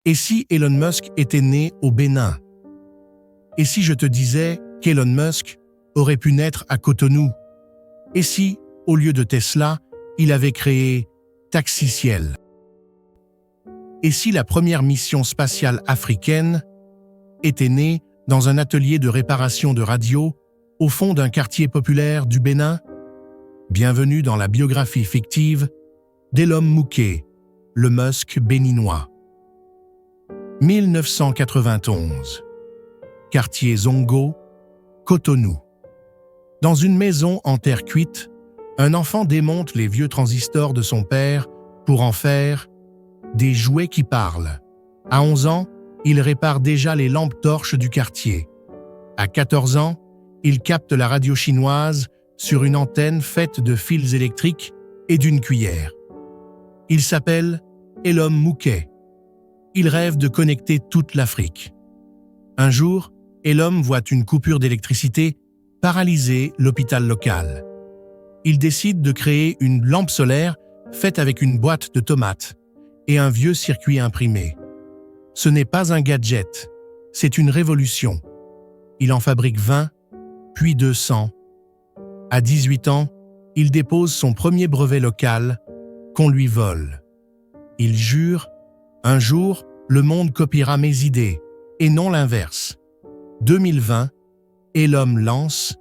Et si Elon Musk était né au Bénin? Et si je te disais qu'Elon Musk aurait pu naître à Cotonou? Et si, au lieu de Tesla, il avait créé Taxi Ciel? Et si la première mission spatiale africaine était née dans un atelier de réparation de radio au fond d'un quartier populaire du Bénin? Bienvenue dans la biographie fictive d'Elon Musk, le Musk béninois. 1991. Quartier Zongo, Cotonou. Dans une maison en terre cuite, un enfant démonte les vieux transistors de son père pour en faire des jouets qui parlent. À 11 ans, il répare déjà les lampes torches du quartier. À 14 ans, il capte la radio chinoise sur une antenne faite de fils électriques et d'une cuillère. Il s'appelle Elon Musk. Il rêve de connecter toute l'Afrique. Un jour, Elon voit une coupure d'électricité paralyser l'hôpital local. Il décide de créer une lampe solaire faite avec une boîte de tomates et un vieux circuit imprimé. Ce n'est pas un gadget, c'est une révolution. Il en fabrique 20, puis 200. À 18 ans, il dépose son premier brevet local qu'on lui vole. Il jure: un jour, le monde copiera mes idées, et non l'inverse. 2020, Elon lance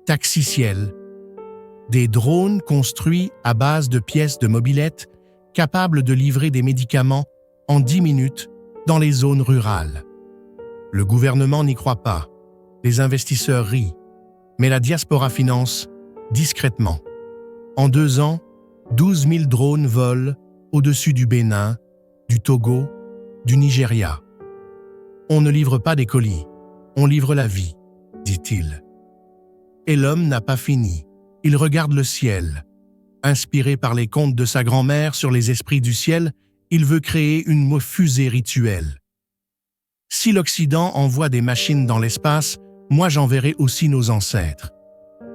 Taxi Ciel, des drones construits à base de pièces de mobylettes capables de livrer des médicaments en 10 minutes dans les zones rurales. Le gouvernement n'y croit pas, les investisseurs rient, mais la diaspora finance discrètement. En 2 ans, 12 000 drones volent au-dessus du Bénin, du Togo, du Nigeria. On ne livre pas des colis, on livre la vie, dit-il. Et l'homme n'a pas fini. Il regarde le ciel. Inspiré par les contes de sa grand-mère sur les esprits du ciel, il veut créer une fusée rituelle. Si l'Occident envoie des machines dans l'espace, moi j'enverrai aussi nos ancêtres.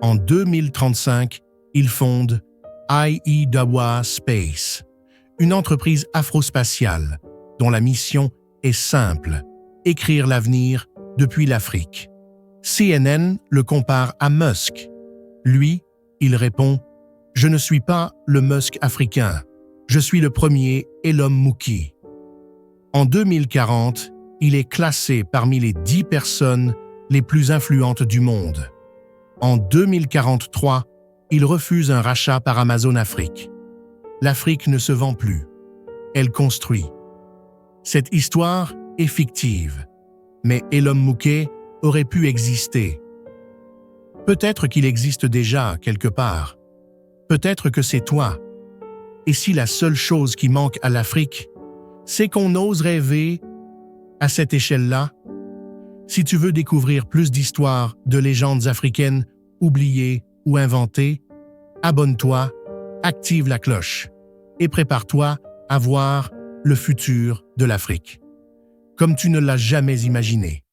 En 2035, il fonde IEW Space, une entreprise afrospatiale dont la mission est simple: écrire l'avenir depuis l'Afrique. CNN le compare à Musk. Lui, il répond: « Je ne suis pas le Musk africain, je suis le premier Elon Musk. » En 2040, il est classé parmi les 10 personnes les plus influentes du monde. En 2043, il refuse un rachat par Amazon Afrique. L'Afrique ne se vend plus, elle construit. Cette histoire est fictive, mais Elon Musk aurait pu exister. Peut-être qu'il existe déjà quelque part. Peut-être que c'est toi. Et si la seule chose qui manque à l'Afrique, c'est qu'on ose rêver à cette échelle-là? Si tu veux découvrir plus d'histoires de légendes africaines oubliées ou inventées, abonne-toi, active la cloche et prépare-toi à voir le futur de l'Afrique, comme tu ne l'as jamais imaginé.